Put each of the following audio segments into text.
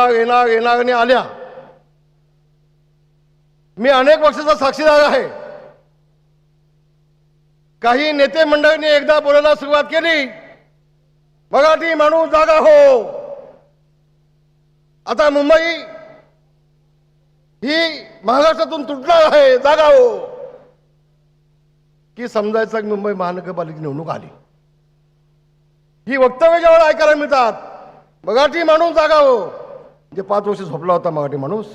येणागने आल्या. मी अनेक वर्षाचा साक्षीदार आहे. काही नेते मंडळींनी एकदा बोलायला सुरुवात केली, मराठी माणूस जागा हो. आता मुंबई ही महाराष्ट्रातून तुटणार आहे, जागा हो. की समजायचं की मुंबई महानगरपालिकेची निवडणूक आली. ही वक्तव्य जेव्हा ऐकायला मिळतात, मराठी माणूस जागा हो, म्हणजे 5 वर्ष झोपला होता मराठी माणूस.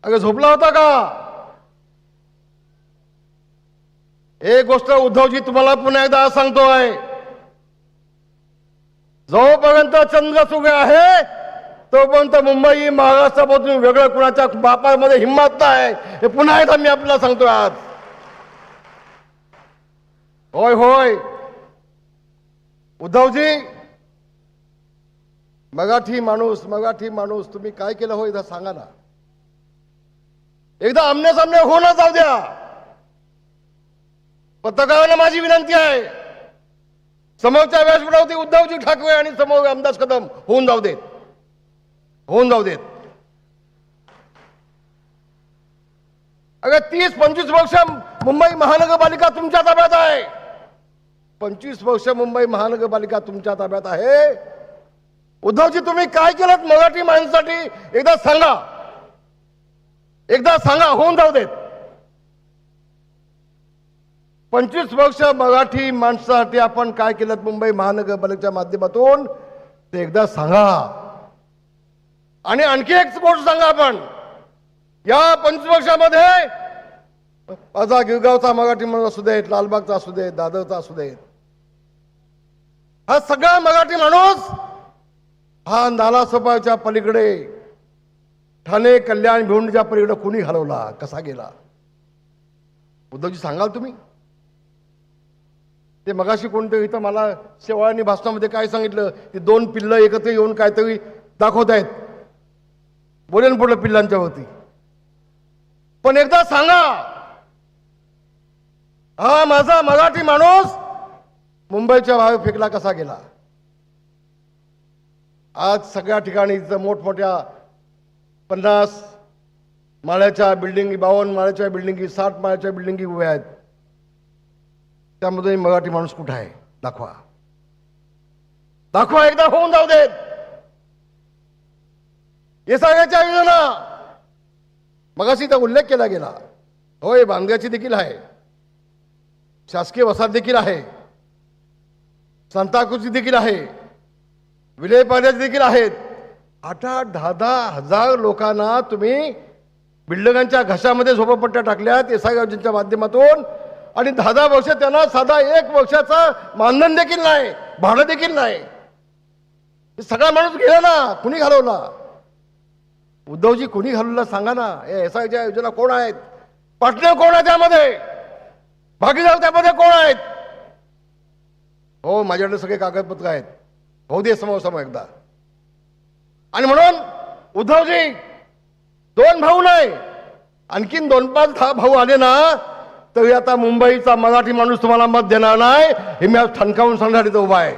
अगं झोपला होता का? एक गोष्ट उद्धवजी तुम्हाला पुन्हा एकदा सांगतोय, जोपर्यंत चंद्र सुगे आहे तोपर्यंत मुंबई महाराष्ट्रापासून वेगळं कुणाच्या बापामध्ये हिंमत नाही. हे पुन्हा एकदा मी आपल्याला सांगतोय आज. होय होय उद्धवजी, मराठी माणूस तुम्ही काय केलं हो एकदा सांगा ना. एकदा आमने सामने होणं जाऊ द्या. पत्रकारांना माझी विनंती आहे, समोरच्या व्यासपीठावरती उद्धवजी ठाकरे आणि समोर रामदास कदम होऊन जाऊ देत. अगं 30-25 वर्ष मुंबई महानगरपालिका तुमच्या ताब्यात आहे. 25 वर्ष मुंबई महानगरपालिका तुमच्या ताब्यात आहे. उद्धवजी तुम्ही काय केलं मराठी माणसासाठी एकदा सांगा, होऊन जाऊ देत. 25 वर्ष मराठी माणसासाठी आपण काय केलं मुंबई महानगरपालिकेच्या माध्यमातून ते एकदा सांगा. आणि आणखी एक गोष्ट सांगा, आपण या 25 वर्षामध्ये माझा गिरगावचा मराठी माणूस असू देत, लालबागचा असू देत, दादरचा असू देत, हा सगळा मराठी माणूस हा नालासोपाच्या पलीकडे, ठाणे कल्याण भिवंडीच्या पलीकडे कुणी घालवला, कसा गेला? उद्धवजी सांगाल तुम्ही? ते मगाशी कोणतं इथं मला शेवाळांनी भाषणामध्ये काय सांगितलं, की 2 पिल्लं एकत्र येऊन काहीतरी दाखवत आहेत. बोलेन पुढलं पिल्लांच्या वरती. पण एकदा सांगा, हा माझा मराठी माणूस मुंबईच्या बाहेर फेकला कसा गेला? आज सगळ्या ठिकाणी मोठमोठ्या 50 माळ्याच्या बिल्डिंगी, 52 माळ्याच्या बिल्डिंगी, 60 माळ्याच्या बिल्डिंगी उभ्या आहेत. त्यामध्ये मराठी माणूस कुठे आहे? दाखवा एकदा, होऊन जाऊ देत. येसाव्याच्या योजना मगाशी त्या उल्लेख केला गेला. होय, बांधकामाची देखील आहे, शासकीय वसाहत देखील आहे, सांताक्रूझची देखील आहे, विलेपार्ल्याची देखील आहेत. 8-10 हजार लोकांना तुम्ही बिल्डिंगांच्या घशामध्ये झोपडपट्ट्या टाकल्यात एसआय योजनेच्या माध्यमातून. आणि 10 वर्ष त्यांना साधा 1 वर्षाचा मानधन देखील नाही, भाडं देखील नाही. सगळा माणूस गेला ना, कुणी घालवला? उद्धवजी कुणी घालवला सांगा ना. एसआयच्या योजना कोण आहेत? पार्टनर कोण आहे त्यामध्ये? भागीदार त्यामध्ये कोण आहेत? हो, माझ्याकडे सगळे कागदपत्र आहेत, होऊ दे समोर एकदा. आणि म्हणून उद्धवजी 2 भाऊ नाही, आणखीन 2-5 भाऊ आले ना, तरी आता मुंबईचा मराठी माणूस तुम्हाला मत देणार नाही, हे मी आज ठणकावून सांगण्यासाठी उभा आहे.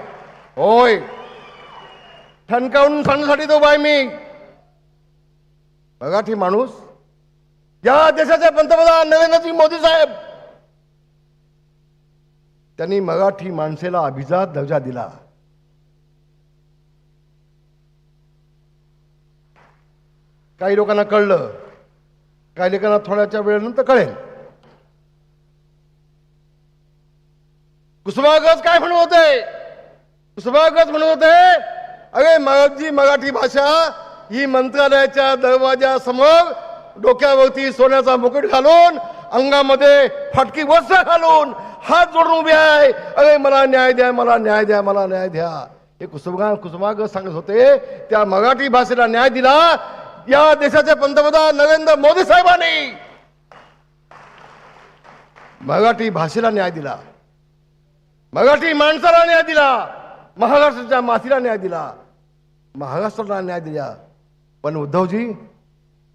होय, ठणकावून सांगण्यासाठी उभा आहे मी. मराठी माणूस, या देशाचे पंतप्रधान नरेंद्र मोदी साहेब, त्यांनी मराठी माणसेला अभिजात दर्जा दिला. काही लोकांना कळलं, काही लोकांना थोड्याच्या वेळेनंतर कळेल. कुसुमाग्रज काय म्हणत होते? कुसुमाग्रज म्हणत होते, अरे माझी मराठी भाषा ही मंत्रालयाच्या दरवाजासमोर डोक्यावरती सोन्याचा मुकुट घालून, अंगामध्ये फाटकी वस्त्र घालून हात जोडून उभे आहे. अरे मला न्याय द्या, मला न्याय द्या, मला न्याय द्या. हे कुसुमाग्रज सांगत होते. त्या मराठी भाषेला न्याय दिला या देशाचे पंतप्रधान नरेंद्र मोदी साहेबांनी. मराठी भाषेला न्याय दिला, मराठी माणसाला न्याय दिला, महाराष्ट्राच्या मातीला न्याय दिला, महाराष्ट्राला न्याय दिला. पण उद्धवजी,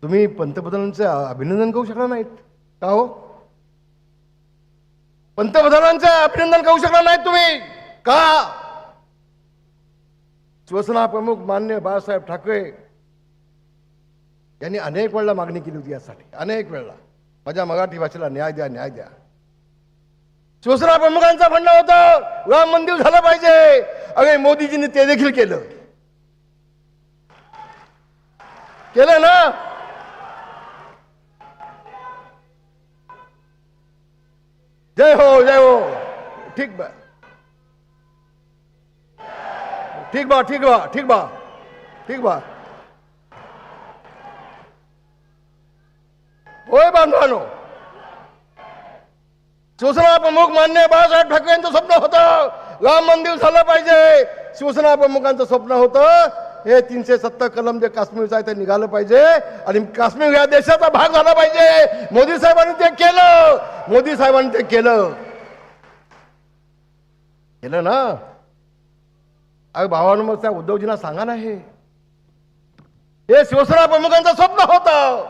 तुम्ही पंतप्रधानांचे अभिनंदन करू शकला नाहीत का हो? पंतप्रधानांचे अभिनंदन करू शकला नाहीत तुम्ही का? शिवसेना प्रमुख मान्य बाळासाहेब ठाकरे यांनी अनेक वेळा मागणी केली होती यासाठी, अनेक वेळा माझ्या मराठी भाषेला न्याय द्या, न्याय द्या. शिवसेना प्रमुखांचं म्हणणं होतं राम मंदिर झालं पाहिजे. अरे मोदीजींनी ते देखील केलं ना. जय हो, जय हो. ठीक बा, ठीक बा, ठीक बा, ठीक बा, ठीक बा. होय बांधवानो, शिवसेना प्रमुख मान्य बाळासाहेब ठाकरे यांचं स्वप्न होतं राम मंदिर झालं पाहिजे. शिवसेना प्रमुखांचं स्वप्न होतं हे 370 कलम जे काश्मीरचं आहे ते निघालं पाहिजे आणि काश्मीर या देशाचा भाग झाला पाहिजे. मोदी साहेबांनी ते केलं, मोदी साहेबांनी ते केलं ना. अरे भावानं मग त्या उद्धवजींना सांगा ना, हे शिवसेना प्रमुखांचं स्वप्न होतं.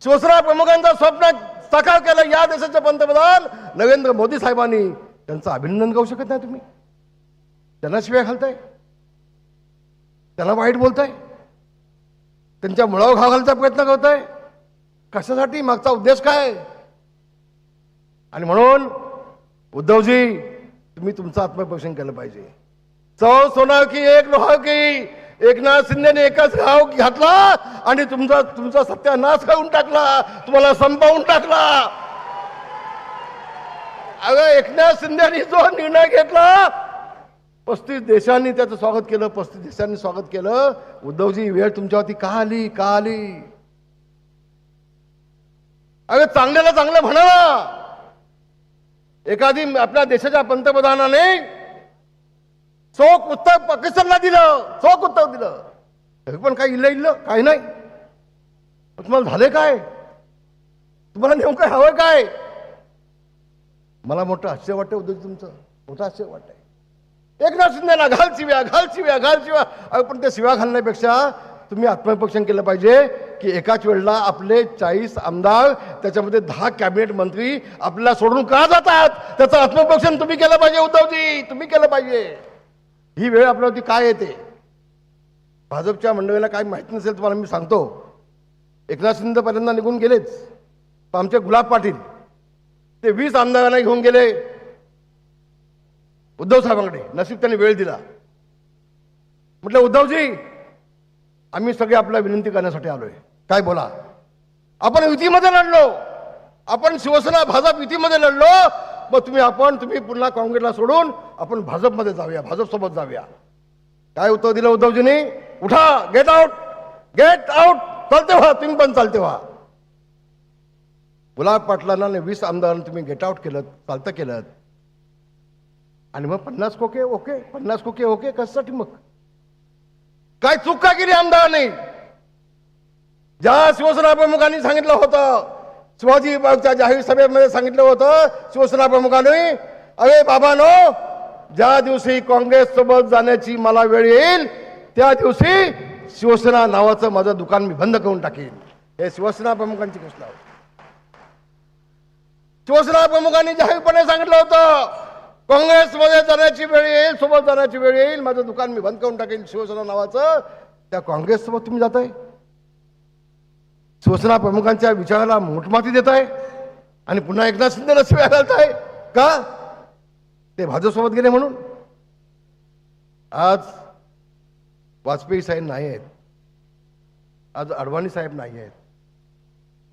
शिवसेना प्रमुखांचं स्वप्न साकार केलं या देशाचे पंतप्रधान नरेंद्र मोदी साहेबांनी. त्यांचं अभिनंदन करू शकत नाही तुम्ही? त्यांना शिव्या घालताय, त्यांना वाईट बोलताय, त्यांच्या मुळावर घाव घालण्याचा प्रयत्न करताय. कशासाठी? मागचा उद्देश काय? आणि म्हणून उद्धवजी, तुम्ही तुमचं आत्मपरीक्षण केलं पाहिजे. चौ सोना की एक लोहा की, एकनाथ शिंदेने एकच घाव घातला आणि तुमचा सत्यानाश करून टाकला, तुम्हाला संपवून टाकला. अगं एकनाथ शिंदेनी जो निर्णय घेतला, 35 देशांनी त्याचं स्वागत केलं, 35 देशांनी स्वागत केलं. उद्धवजी, वेळ तुमच्यावरती का आली, का आली? अगं चांगल्याला चांगलं म्हणा ना. एखादी आपल्या देशाच्या पंतप्रधानाने चोख उत्तर पाकिस्तानला दिलं, चोख उत्तर दिलं, तरी पण काही इल्लं काही नाही. तुम्हाला झाले काय? तुम्हाला नेमकं हवं काय? मला मोठं आश्चर्य वाटतं उद्धव, तुमचं मोठं आश्चर्य वाटतंय. एकनाथ शिंदेला घाल शिव्या, घाल शिव्या, घाल शिव्या. अरे पण ते शिव्या घालण्यापेक्षा तुम्ही आत्मपरीक्षण केलं पाहिजे की एकाच वेळेला आपले 40 आमदार, त्याच्यामध्ये 10 कॅबिनेट मंत्री आपल्याला सोडून का जातात, त्याचं आत्मपरीक्षण तुम्ही केलं पाहिजे उद्धवजी, तुम्ही केलं पाहिजे. ही वेळ आपल्यावरती काय येते? भाजपच्या मंडळीला काय माहिती नसेल तुम्हाला मी सांगतो. एकनाथ शिंदे पहिल्यांदा निघून गेलेच, पण आमचे गुलाब पाटील ते 20 आमदारांना घेऊन गेले उद्धव साहेबांकडे. नशीब त्यांनी वेळ दिला. म्हटलं उद्धवजी, आम्ही सगळे आपल्याला विनंती करण्यासाठी आलोय, काय बोला. आपण युतीमध्ये लढलो, आपण शिवसेना भाजप युतीमध्ये लढलो, मग तुम्ही पुन्हा काँग्रेसला सोडून आपण भाजपमध्ये जाऊया, भाजप सोबत जाऊया. काय उत्तर दिलं उद्धवजींनी? उठा, गेट आउट, गेट आउट. चालते व्हा, तुम्ही पण चालते व्हा. गुलाब पाटलांना 20 आमदारांना तुम्ही गेट आउट केलं, चालतं केलं. आणि मग 50 खोके ओके, 50 खोके ओके कशासाठी? मग काय चूक का केली आमदारांनी? ज्या शिवसेना प्रमुखांनी सांगितलं होतं, शिवाजी बागच्या जाहीर सभेमध्ये सांगितलं होतं शिवसेना प्रमुखांनी, अरे बाबांनो, ज्या दिवशी काँग्रेस सोबत जाण्याची मला वेळ येईल त्या दिवशी शिवसेना नावाचं माझं दुकान मी बंद करून टाकेन. हे शिवसेना प्रमुखांची घोषणा होती. शिवसेना प्रमुखांनी जाहीरपणे सांगितलं होतं, काँग्रेसमध्ये जाण्याची वेळ येईल, सोबत जाण्याची वेळ येईल, माझं दुकान मी बंद करून टाकेन शिवसेना नावाचं. त्या काँग्रेस सोबत तुम्ही जाताय, शिवसेना प्रमुखांच्या विचाराला मोठमाती देताय आणि पुन्हा एकनाथ शिंदेला शिव्या घालताय का? ते भाजपसोबत गेले म्हणून. आज वाजपेयी साहेब नाही आहेत, आज अडवाणी साहेब नाही आहेत,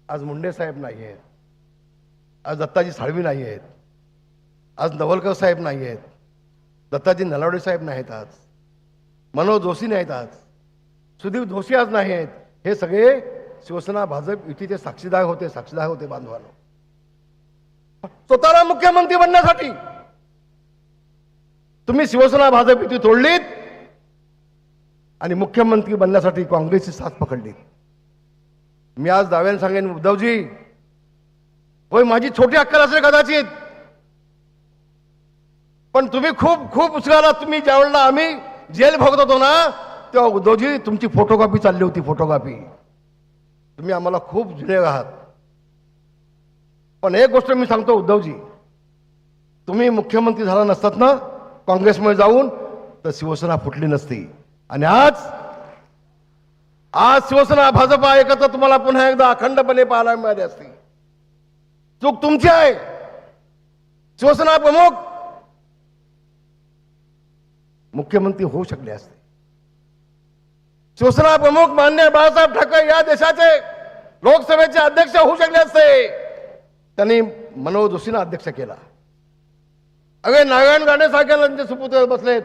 आज मुंडे साहेब नाही आहेत, आज दत्ताजी साळवी नाही आहेत, आज नवलकर साहेब नाही आहेत, दत्ताजी नलावडे साहेब नाहीत, आज मनोज जोशी नाहीत, आज सुदीप जोशी आज नाही आहेत. हे सगळे शिवसेना भाजप युतीचे साक्षीदार होते बांधवांनो. स्वतःला मुख्यमंत्री बनण्यासाठी तुम्ही शिवसेना भाजप युती तोडलीत आणि मुख्यमंत्री बनण्यासाठी काँग्रेसची साथ पकडली. मी आज दाव्याने सांगेन उद्धवजी, होय माझी छोटी अक्कल असेल कदाचित, पण तुम्ही खूप खूप उचलाला. तुम्ही ज्यावेळेला आम्ही जेल भोगत होतो ना, तेव्हा उद्धवजी तुमची फोटोकॉपी चालली होती, फोटोकॉपी. तुम्ही आम्हाला खूप जुने आहात. पण एक गोष्ट मी सांगतो उद्धवजी, तुम्ही मुख्यमंत्री झाला नसतात ना काँग्रेसमध्ये जाऊन, तर शिवसेना फुटली नसती. आणि आज शिवसेना भाजपा एकत्र तुम्हाला पुन्हा एकदा अखंडपणे पाहायला मिळाली असती. चूक तुमची आहे. शिवसेना प्रमुख मुख्यमंत्री होऊ शकले असते. शिवसेना प्रमुख माननीय बाळासाहेब ठाकरे या देशाचे लोकसभेचे अध्यक्ष होऊ शकले असते. त्यांनी मनोज जोशींना अध्यक्ष केला. अगे नारायण राणे सारख्या त्यांचे सुपुत्र बसलेत,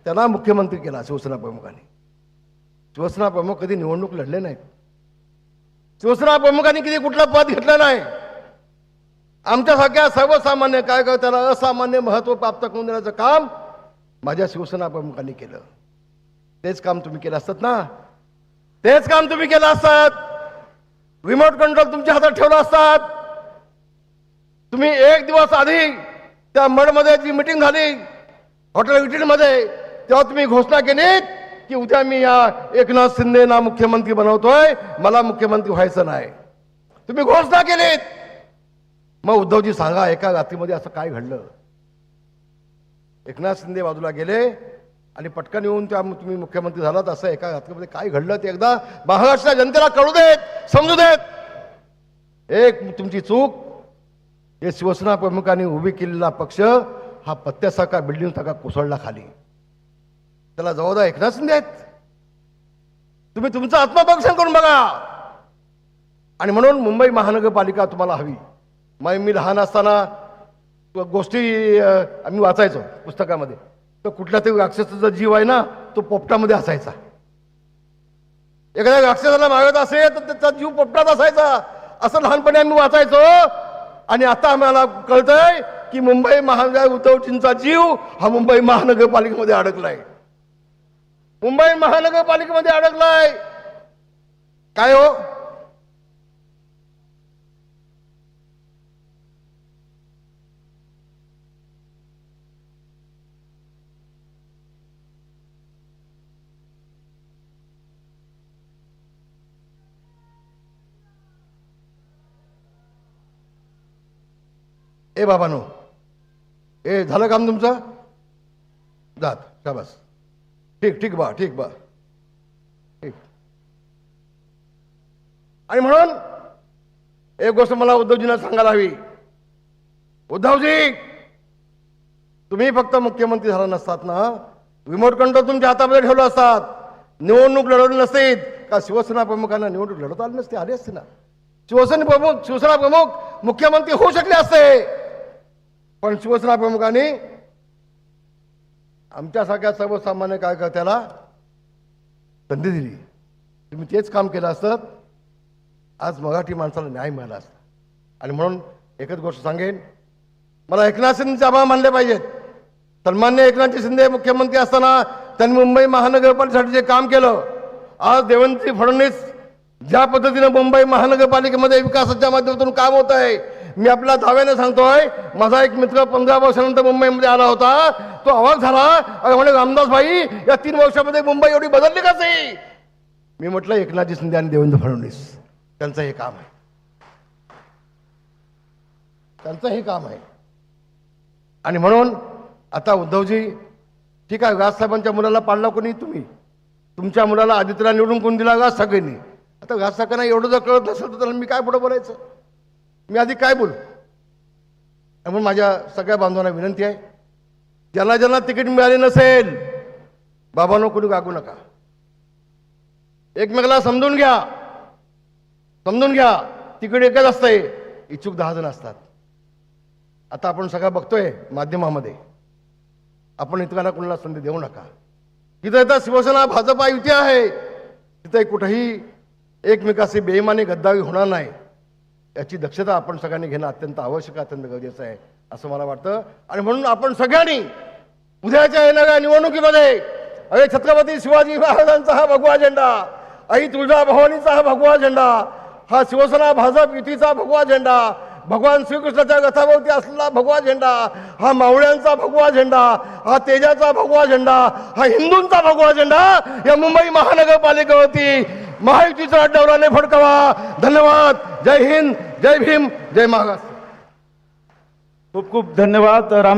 त्यांना मुख्यमंत्री केला शिवसेना प्रमुखांनी. शिवसेना प्रमुख कधी निवडणूक लढले नाहीत. शिवसेना प्रमुखांनी कधी कुठलं पद घेतलं नाही. आमच्यासारख्या सर्वसामान्य कार्यकर्त्याला असामान्य महत्व प्राप्त करून देण्याचं काम माझ्या शिवसेना प्रमुखांनी केलं. तेच काम तुम्ही केलं असतात ना. तेच काम तुम्ही केलं असतात. रिमोट कंट्रोल तुमच्या हातात ठेवलं असतात. तुम्ही एक दिवस आधी त्या मडमध्ये जी मिटिंग झाली हॉटेल विटीमध्ये, तेव्हा तुम्ही घोषणा केलीत की उद्या मी या एकनाथ शिंदेना मुख्यमंत्री बनवतोय, मला मुख्यमंत्री व्हायचं नाही. तुम्ही घोषणा केलीत. मग उद्धवजी सांगा, एका रात्रीमध्ये असं काय घडलं? एकनाथ शिंदे बाजूला गेले आणि पटकन येऊन तुम्ही मुख्यमंत्री झालात. असं एका रात्रीमध्ये काय घडलं ते एकदा महाराष्ट्र जनतेला कळू देत, समजू देत. एक तुमची चूक, हे शिवसेना प्रमुखांनी उभी केलेला पक्ष हा पत्त्यासारखा बिल्डिंग सारखा कोसळला खाली. त्याला जबाबदार एकनाथ शिंदे आहेत. तुम्ही तुमचं आत्मपरीक्षण करून बघा. आणि म्हणून मुंबई महानगरपालिका तुम्हाला हवी. मी लहान असताना गोष्टी आम्ही वाचायचो पुस्तकामध्ये. तर कुठल्या तरी राक्षसाचा जीव आहे ना, तो पोपटामध्ये असायचा. एखाद्या राक्षसाला मागत असेल तर त्याचा जीव पोपटात असायचा, असं लहानपणी आम्ही वाचायचो. आणि आता आम्हाला कळतंय की मुंबई महानगर उद्धवजींचा जीव हा मुंबई महानगरपालिकेमध्ये अडकलाय. मुंबई महानगरपालिकेमध्ये अडकलाय. काय हो? ए बाबानो, ए झालं काम तुमचं? जात शाबास. ठीक ठीक बा, ठीक बा, ठीक. आणि म्हणून एक गोष्ट मला उद्धवजींना सांगायला हवी. उद्धवजी, तुम्ही फक्त मुख्यमंत्री झाला नसतात ना, रिमोट कंट्रोल तुमच्या हातामध्ये ठेवलं असतात, निवडणूक लढवली नसतीत का शिवसेना प्रमुखांना निवडणूक लढवता आली नसते? आली असते ना. शिवसेना प्रमुख मुख्यमंत्री होऊ शकले असते. पण शिवसेना प्रमुखांनी आमच्यासारख्या सर्वसामान्य कार्यकर्त्याला संधी दिली. तुम्ही तेच काम केलं असतं, आज मराठी माणसाला न्याय मिळाला असता. आणि म्हणून एकच गोष्ट सांगेन, मला एकनाथ शिंदेचे आभार मानले पाहिजेत. सन्मान्य एकनाथ शिंदे मुख्यमंत्री असताना त्यांनी मुंबई महानगरपालिकेसाठी जे काम केलं, आज देवेंद्र फडणवीस ज्या पद्धतीने मुंबई महानगरपालिकेमध्ये विकासाच्या माध्यमातून काम होत आहे, मी आपल्या दाव्याने सांगतोय. माझा एक मित्र 15 वर्षानंतर मुंबईमध्ये आला होता. तो अवाक झाला. म्हणे, रामदास भाई, या 3 वर्षामध्ये मुंबई एवढी बदलली का नाही? मी म्हटलं, एकनाथजी शिंदे आणि देवेंद्र फडणवीस त्यांचं हे काम आहे. त्यांचं हे काम आहे. आणि म्हणून आता उद्धवजी, ठीक आहे, राजसाहेबांच्या मुलाला पाडला कोणी? तुम्ही. तुमच्या मुलाला आदित्यला निवडून कोण दिला? राज ठाकरेंनी. आता राजसाहेबांना एवढं जर कळत नसेल तर त्याला मी काय पुढे बोलायचं? मी आधी काय बोलू? म्हणून माझ्या सगळ्या बांधवांना विनंती आहे, ज्यांना ज्यांना तिकीट मिळाले नसेल, बाबांनो कोणी गागू नका. एकमेकाला समजून घ्या. समजून घ्या. तिकीट एकच असतंय, इच्छुक 10 जण असतात. आता आपण सगळं बघतोय माध्यमामध्ये. आपण इतकांना कोणाला संधी देऊ नका. तिथं आता शिवसेना भाजपा युती आहे, तिथे कुठेही एकमेकाशी बेईमानी गद्दारी होणार नाही, याची दक्षता आपण सगळ्यांनी घेणं अत्यंत आवश्यक, अत्यंत गरजेचं आहे असं मला वाटतं. आणि म्हणून आपण सगळ्यांनी उद्याच्या येणाऱ्या निवडणुकीमध्ये छत्रपती शिवाजी महाराजांचा हा भगवा झेंडा, आई तुळजाभवानीचा हा भगवा झेंडा, हा शिवसेना भाजप युतीचा भगवा झेंडा, भगवान श्रीकृष्णाच्या रथाभोवती असलेला भगवा झेंडा, हा मावळ्यांचा भगवा झेंडा, हा तेजाचा भगवा झेंडा, हा हिंदूंचा भगवा झेंडा या मुंबई महानगरपालिकेवरती महायुतीचा डौलाने फडकावा. धन्यवाद. जय हिंद, जय भीम, जय महाराष्ट्र. खूप खूप धन्यवाद.